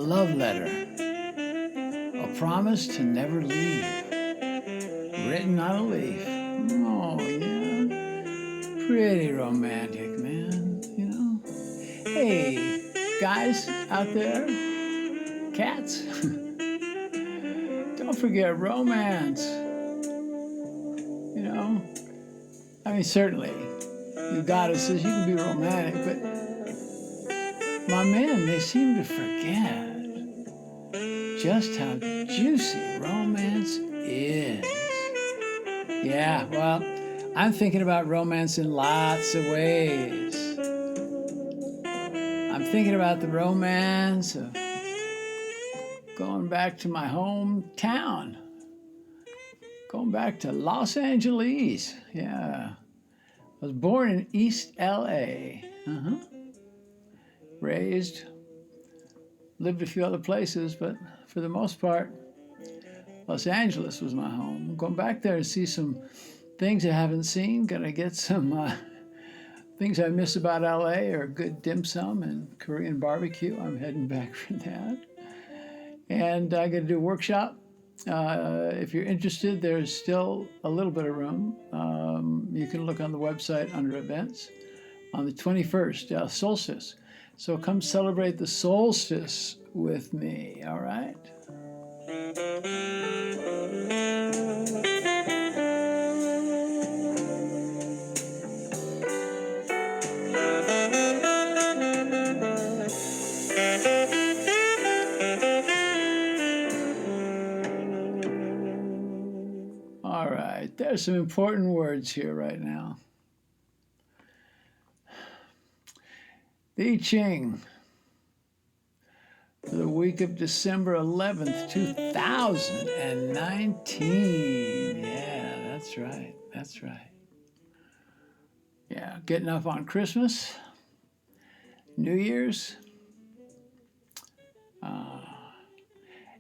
love letter, a promise to never leave, written on a leaf. Oh, yeah. Pretty romantic, man, you know? Hey, guys out there, cats, don't forget romance, you know? I mean, certainly, you goddesses, you can be romantic, but my men, they seem to forget just how juicy romance is. Yeah, well, I'm thinking about romance in lots of ways. I'm thinking about the romance of going back to my hometown, going back to Los Angeles. Yeah, I was born in East LA. Raised, lived a few other places, but for the most part, Los Angeles was my home. I'm going back there to see some things I haven't seen. Gonna get some things I miss about LA, or good dim sum and Korean barbecue. I'm heading back for that. And I got to do a workshop. If you're interested, there's still a little bit of room. You can look on the website under events on the 21st, solstice. So come celebrate the solstice with me, all right? All right, there's some important words here right now. The Ching for the week of December 11th, 2019. Yeah, that's right. That's right. Yeah, getting up on Christmas, New Year's.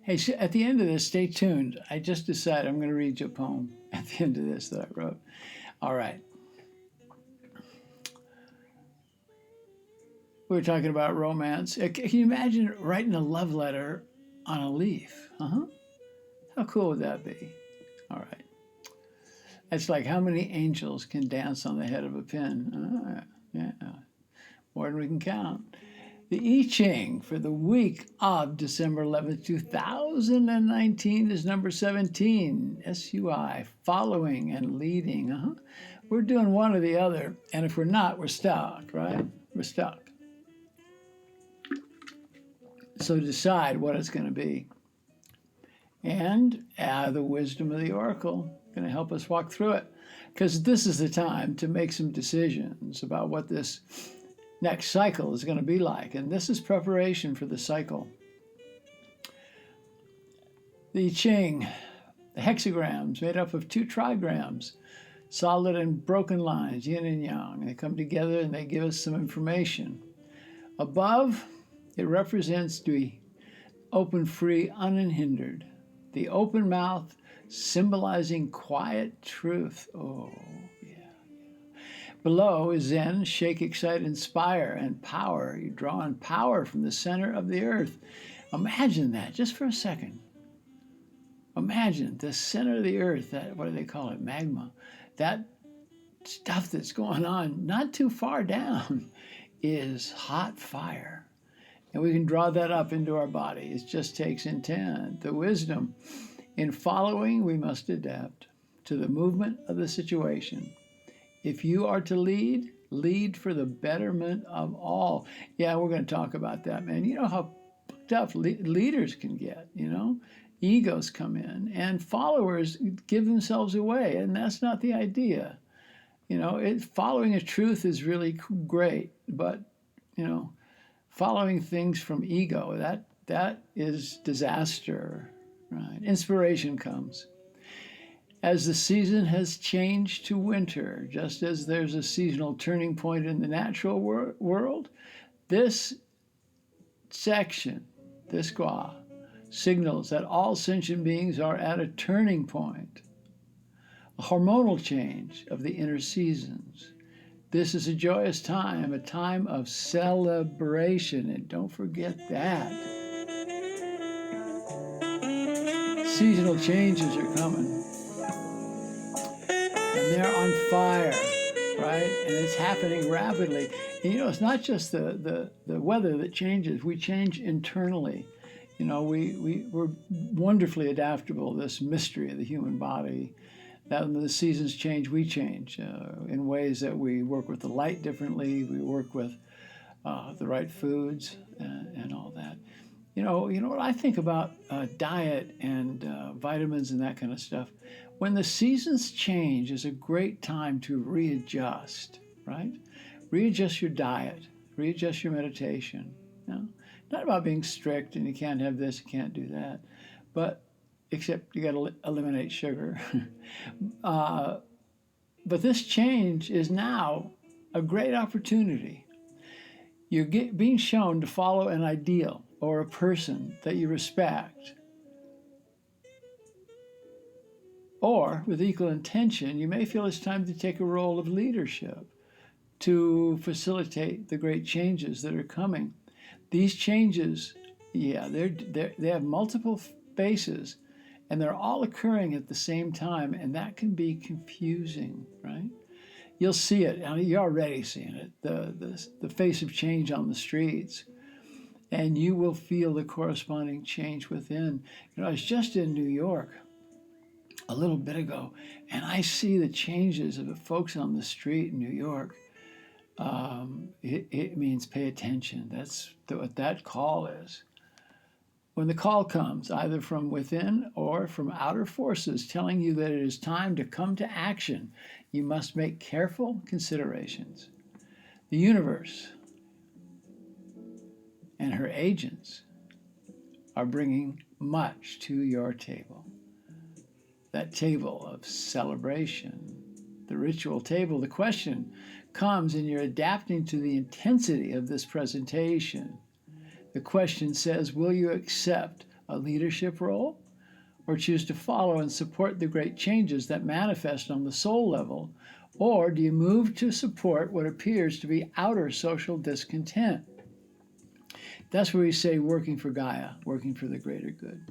Hey, at the end of this, stay tuned. I just decided I'm going to read you a poem at the end of this that I wrote. All right. We were talking about romance. Can you imagine writing a love letter on a leaf? How cool would that be? All right. It's like how many angels can dance on the head of a pin? Yeah, more than we can count. The I Ching for the week of December 11th, 2019 is number 17, SUI, following and leading. We're doing one or the other, and if we're not, we're stuck, right? We're stuck. So decide what it's going to be. And the wisdom of the oracle going to help us walk through it, because this is the time to make some decisions about what this next cycle is going to be like. And this is preparation for the cycle. The Ching, the hexagrams made up of 2 trigrams, solid and broken lines, yin and yang. They come together and they give us some information. Above, it represents the open, free, unhindered. The open mouth symbolizing quiet truth. Oh, yeah. Below is Zen, shake, excite, inspire, and power. You're drawing power from the center of the earth. Imagine that just for a second. Imagine the center of the earth, that, what do they call it, magma, that stuff that's going on not too far down is hot fire. And we can draw that up into our body. It just takes intent. The wisdom in following, we must adapt to the movement of the situation. If you are to lead, lead for the betterment of all. Yeah, we're going to talk about that, man. You know how tough leaders can get, you know? Egos come in, and followers give themselves away, and that's not the idea. You know, following a truth is really great, but, you know, following things from ego, that is disaster, right? Inspiration comes. As the season has changed to winter, just as there's a seasonal turning point in the natural world, this section, this gua, signals that all sentient beings are at a turning point, a hormonal change of the inner seasons. This is a joyous time, a time of celebration, and don't forget that. Seasonal changes are coming, and they're on fire, right? And it's happening rapidly. And it's not just the weather that changes. We change internally. We're wonderfully adaptable, this mystery of the human body. That when the seasons change, we change in ways that we work with the light differently. We work with the right foods and all that. What I think about diet and vitamins and that kind of stuff. When the seasons change is a great time to readjust, right? Readjust your diet, readjust your meditation. Not about being strict and you can't have this, you can't do that, but except you got to eliminate sugar. But this change is now a great opportunity. You're being shown to follow an ideal or a person that you respect. Or, with equal intention, you may feel it's time to take a role of leadership to facilitate the great changes that are coming. These changes, they have multiple faces, and they're all occurring at the same time, and that can be confusing, right? You'll see it. I mean, you're already seeing it, the face of change on the streets, and you will feel the corresponding change within. I was just in New York a little bit ago, and I see the changes of the folks on the street in New York. It means pay attention. That's what that call is. When the call comes, either from within or from outer forces telling you that it is time to come to action, you must make careful considerations. The universe and her agents are bringing much to your table. That table of celebration, the ritual table. The question comes, and you're adapting to the intensity of this presentation. The question says, will you accept a leadership role or choose to follow and support the great changes that manifest on the soul level? Or do you move to support what appears to be outer social discontent? That's where we say working for Gaia, working for the greater good.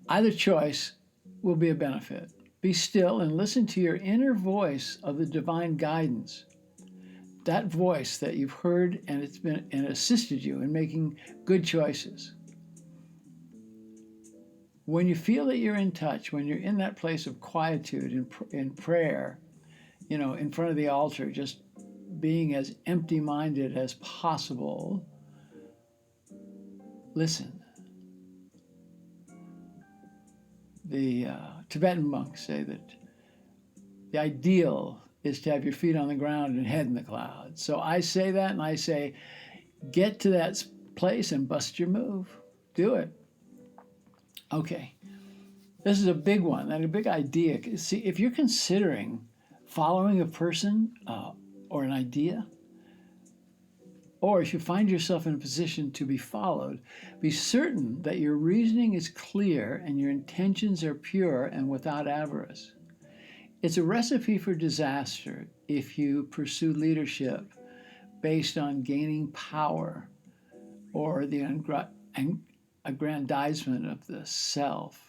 Either choice will be a benefit. Be still and listen to your inner voice of the divine guidance. That voice that you've heard and it's been and assisted you in making good choices. When you feel that you're in touch, when you're in that place of quietude in prayer, in front of the altar, just being as empty-minded as possible, listen. The Tibetan monks say that the ideal is to have your feet on the ground and head in the clouds. So I say that, and I say, get to that place and bust your move. Do it. Okay. This is a big one, and a big idea. See, if you're considering following a person or an idea, or if you find yourself in a position to be followed, be certain that your reasoning is clear and your intentions are pure and without avarice. It's a recipe for disaster if you pursue leadership based on gaining power or the aggrandizement of the self,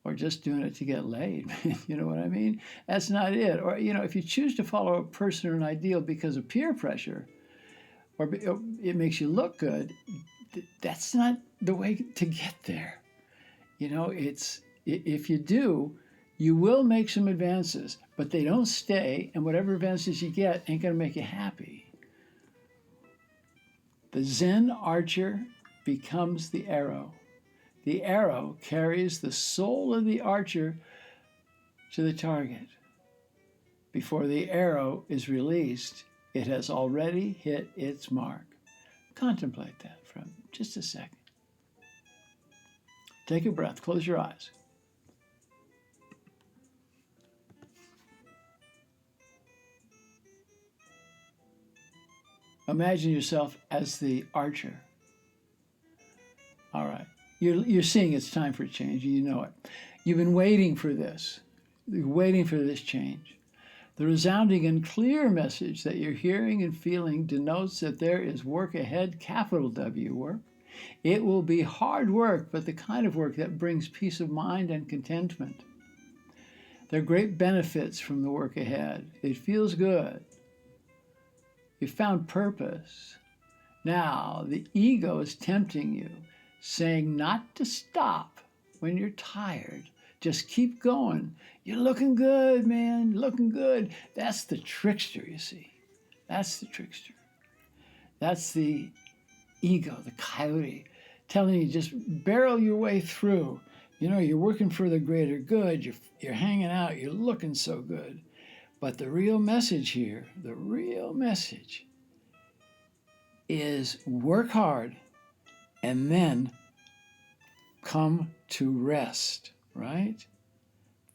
or just doing it to get laid. You know what I mean? That's not it. Or, if you choose to follow a person or an ideal because of peer pressure, or it makes you look good, that's not the way to get there. If you do, you will make some advances, but they don't stay, and whatever advances you get ain't going to make you happy. The Zen archer becomes the arrow. The arrow carries the soul of the archer to the target. Before the arrow is released, it has already hit its mark. Contemplate that for just a second. Take a breath. Close your eyes. Imagine yourself as the archer. All right. You're seeing it's time for change. You know it. You've been waiting for this. You're waiting for this change. The resounding and clear message that you're hearing and feeling denotes that there is work ahead, capital W work. It will be hard work, but the kind of work that brings peace of mind and contentment. There are great benefits from the work ahead. It feels good. You found purpose. Now, the ego is tempting you, saying not to stop when you're tired. Just keep going. You're looking good, man. Looking good. That's the trickster, you see. That's the trickster. That's the ego, the coyote, telling you just barrel your way through. You know, you're working for the greater good. You're hanging out. You're looking so good. But the real message here, the real message is work hard and then come to rest, right?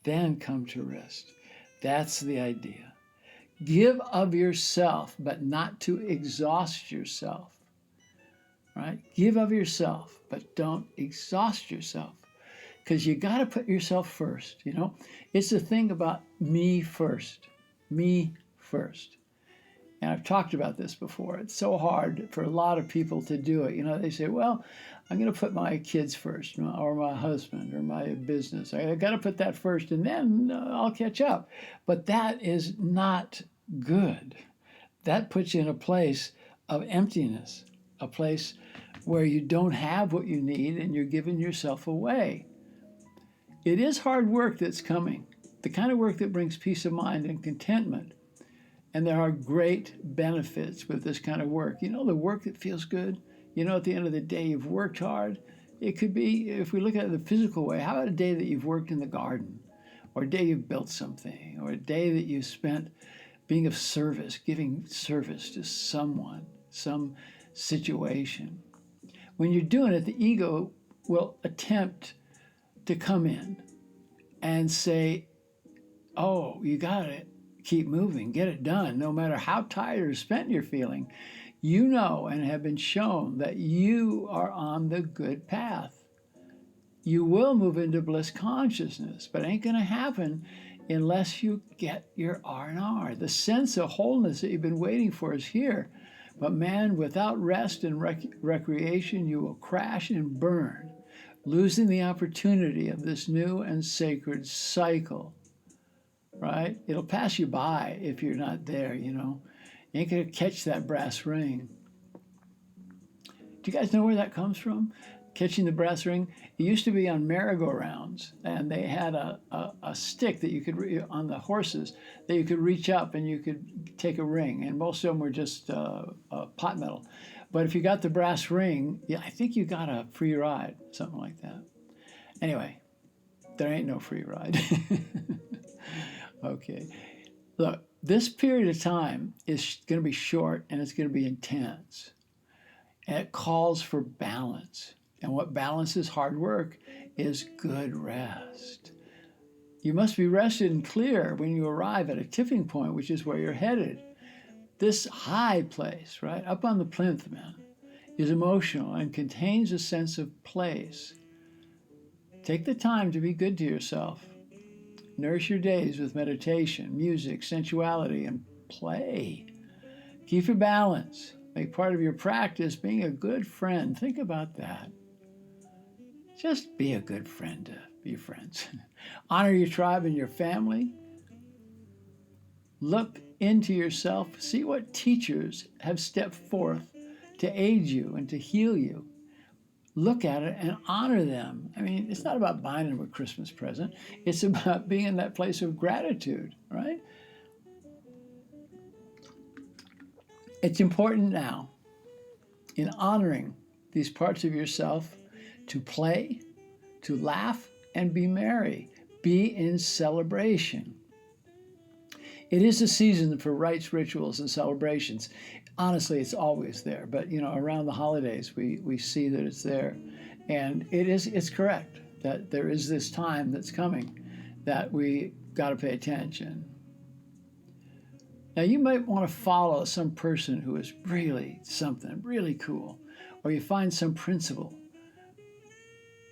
Then come to rest. That's the idea. Give of yourself, but not to exhaust yourself, right? Give of yourself, but don't exhaust yourself, because you got to put yourself first, you know? It's the thing about me first, me first. And I've talked about this before. It's so hard for a lot of people to do it. You know, they say, well, I'm going to put my kids first, or my husband, or my business. I got to put that first, and then I'll catch up. But that is not good. That puts you in a place of emptiness, a place where you don't have what you need and you're giving yourself away. It is hard work that's coming, the kind of work that brings peace of mind and contentment. And there are great benefits with this kind of work. You know, the work that feels good, you know, at the end of the day, you've worked hard. It could be, if we look at it the physical way, how about a day that you've worked in the garden, or a day you've built something, or a day that you spent being of service, giving service to someone, some situation. When you're doing it, the ego will attempt to come in and say, oh, you got it. Keep moving, get it done, no matter how tired or spent you're feeling. You know and have been shown that you are on the good path. You will move into bliss consciousness, but it ain't going to happen unless you get your R&R. The sense of wholeness that you've been waiting for is here. But man, without rest and recreation, you will crash and burn, losing the opportunity of this new and sacred cycle. Right? It'll pass you by if you're not there, you know. You ain't going to catch that brass ring. Do you guys know where that comes from? Catching the brass ring? It used to be on merry-go-rounds, and they had a stick that you could, on the horses, that you could reach up and you could take a ring. And most of them were just pot metal. But if you got the brass ring, yeah, I think you got a free ride, something like that. Anyway, there ain't no free ride. Okay, look, this period of time is going to be short and it's going to be intense. And it calls for balance. And what balances hard work is good rest. You must be rested and clear when you arrive at a tipping point, which is where you're headed. This high place, right, up on the plinth, man, is emotional and contains a sense of place. Take the time to be good to yourself. Nourish your days with meditation, music, sensuality, and play. Keep your balance. Make part of your practice being a good friend. Think about that. Just be a good friend to your friends. Honor your tribe and your family. Look into yourself. See what teachers have stepped forth to aid you and to heal you. Look at it and honor them. I mean, it's not about buying them a Christmas present. It's about being in that place of gratitude, right? It's important now, in honoring these parts of yourself, to play, to laugh, and be merry. Be in celebration. It is a season for rites, rituals, and celebrations. Honestly, it's always there, but you know, around the holidays, we see that it's there, and it's correct that there is this time that's coming that we got to pay attention. Now, you might want to follow some person who is really something really cool, or you find some principle.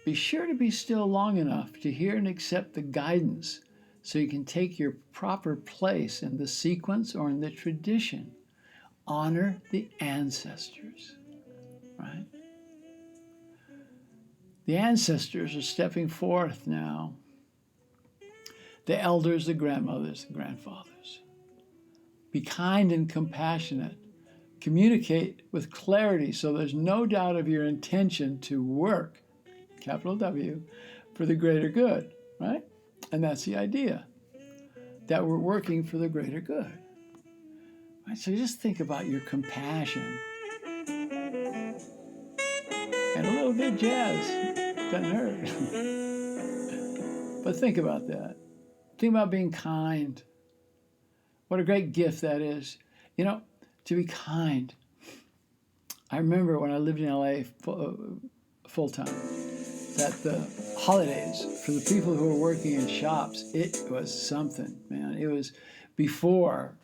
Be sure to be still long enough to hear and accept the guidance so you can take your proper place in the sequence or in the tradition. Honor the ancestors, right? The ancestors are stepping forth now. The elders, the grandmothers, the grandfathers. Be kind and compassionate. Communicate with clarity so there's no doubt of your intention to work, capital W, for the greater good, right? And that's the idea, that we're working for the greater good. Right? So just think about your compassion. And a little bit jazz doesn't hurt. But think about that. Think about being kind. What a great gift that is. You know, to be kind. I remember when I lived in LA full time, that the holidays for the people who were working in shops, it was something, man. It was before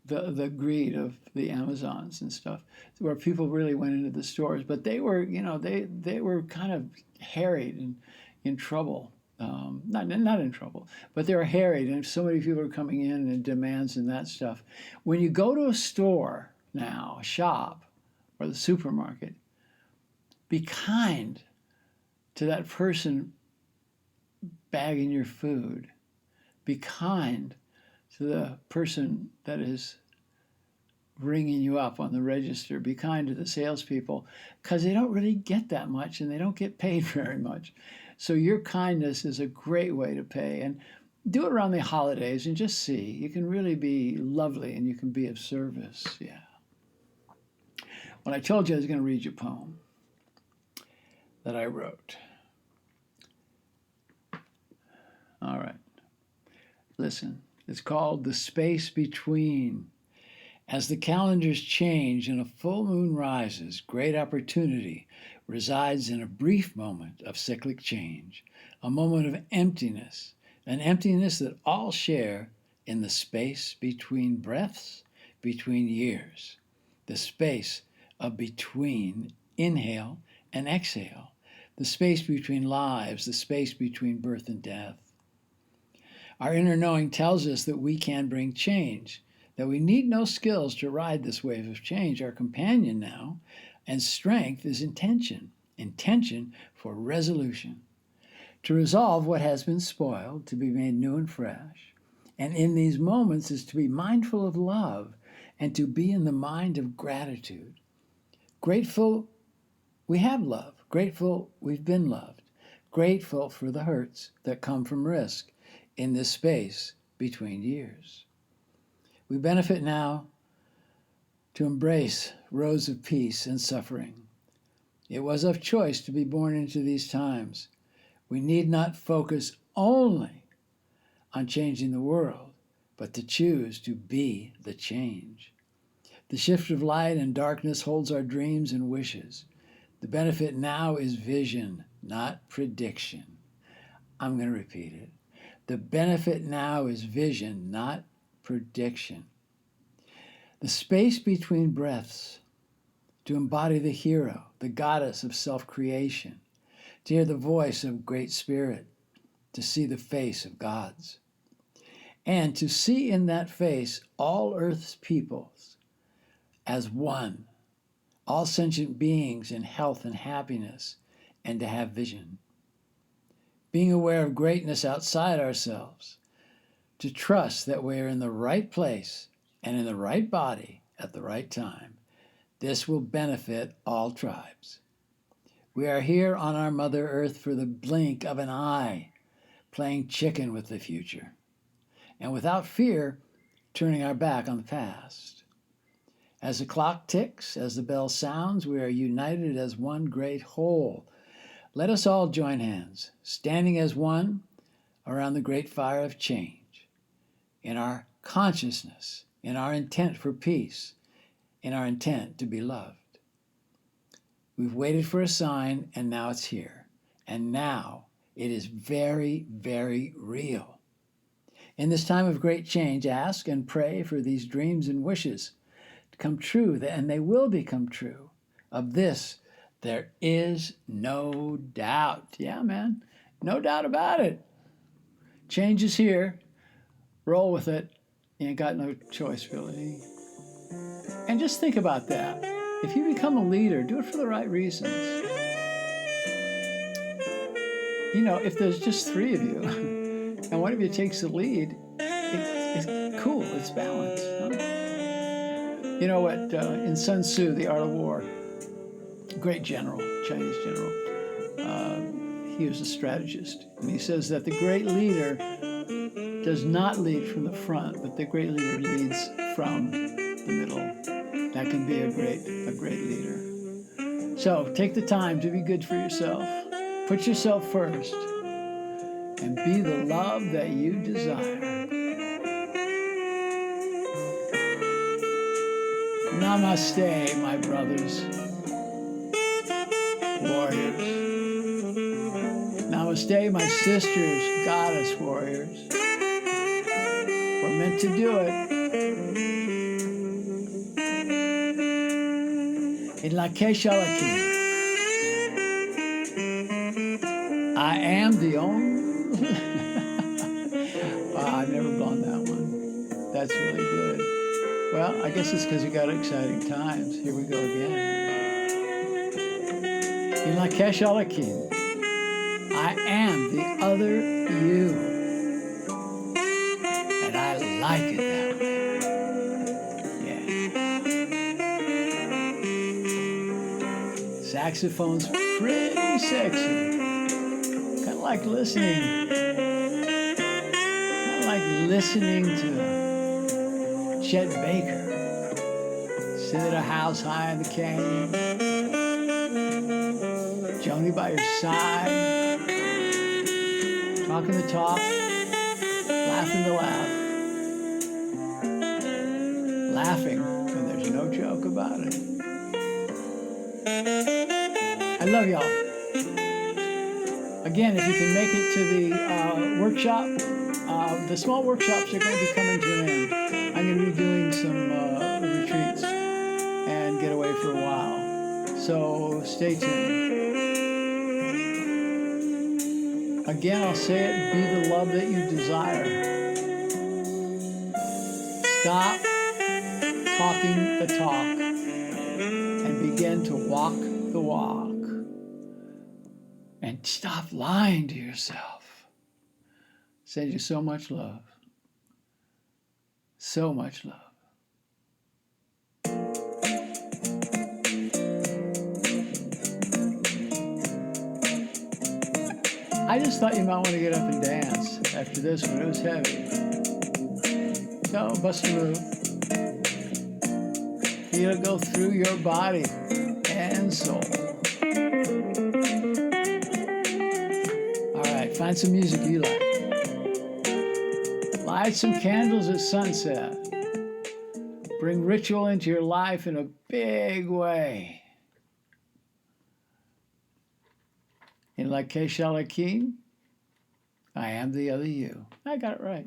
the greed of the Amazons and stuff, where people really went into the stores. But they were, you know, they were kind of harried and in trouble. Not in trouble, but they were harried, and so many people were coming in and demands and that stuff. When you go to a store now, a shop, or the supermarket, be kind to that person bagging your food. Be kind to the person that is ringing you up on the register. Be kind to the salespeople, because they don't really get that much and they don't get paid very much. So your kindness is a great way to pay. And do it around the holidays and just see. You can really be lovely and you can be of service. Yeah. When I told you I was going to read you a poem that I wrote. All right. Listen. It's called The Space Between. As the calendars change and a full moon rises, great opportunity resides in a brief moment of cyclic change, a moment of emptiness, an emptiness that all share in the space between breaths, between years, the space of between inhale and exhale, the space between lives, the space between birth and death. Our inner knowing tells us that we can bring change, that we need no skills to ride this wave of change. Our companion now, and strength is intention for resolution, to resolve what has been spoiled, to be made new and fresh. And in these moments is to be mindful of love and to be in the mind of gratitude. Grateful we have love, grateful we've been loved, grateful for the hurts that come from risk in this space between years. We benefit now to embrace roads of peace and suffering. It was of choice to be born into these times. We need not focus only on changing the world, but to choose to be the change. The shift of light and darkness holds our dreams and wishes. The benefit now is vision, not prediction. I'm going to repeat it. The benefit now is vision, not prediction. The space between breaths, to embody the hero, the goddess of self-creation, to hear the voice of Great Spirit, to see the face of gods, and to see in that face all Earth's peoples as one, all sentient beings in health and happiness, and to have vision. Being aware of greatness outside ourselves, to trust that we are in the right place and in the right body at the right time. This will benefit all tribes. We are here on our Mother Earth for the blink of an eye, playing chicken with the future, and without fear, turning our back on the past. As the clock ticks, as the bell sounds, we are united as one great whole. Let us all join hands, standing as one around the great fire of change, in our consciousness, in our intent for peace, in our intent to be loved. We've waited for a sign, and now it's here. And now it is very, very real. In this time of great change, ask and pray for these dreams and wishes to come true, and they will become true. Of this, there is no doubt. Yeah, man, no doubt about it. Change is here. Roll with it. You ain't got no choice, really. And just think about that. If you become a leader, do it for the right reasons. you know, if there's just three of you and one of you takes the lead, it's cool, it's balanced. Huh? You know what, in Sun Tzu, The Art of War, great general, Chinese general, he was a strategist. And he says that the great leader does not lead from the front, but the great leader leads from the middle. That can be a great leader. So take the time to be good for yourself. Put yourself first and be the love that you desire. Namaste, my brothers, warriors. Namaste, my sisters, goddess warriors. We're meant to do it. In La Keshalaki, I am the only. Wow, I've never blown that one. That's really good. Well, I guess it's because we got exciting times. Here we go again. In La Keshalaki, I am the other you. And I like it that way. Yeah. Saxophone's pretty sexy. Kind of like listening. Kind of like listening to Chet Baker. Sit at a house high in the canyon. Joni by your side. Talking the talk, laughing the laugh. Laughing when there's no joke about it. I love y'all. Again, if you can make it to the workshop, the small workshops are going to be coming to an end. I'm going to be doing some retreats and get away for a while. So stay tuned. Again, I'll say it, be the love that you desire. Stop talking the talk and begin to walk the walk. And stop lying to yourself. Send you so much love. So much love. I just thought you might want to get up and dance after this one. It was heavy. So, bust a move. Feel it go through your body and soul. All right, find some music you like. Light some candles at sunset. Bring ritual into your life in a big way. In La Keshalaki, I am the other you. I got it right.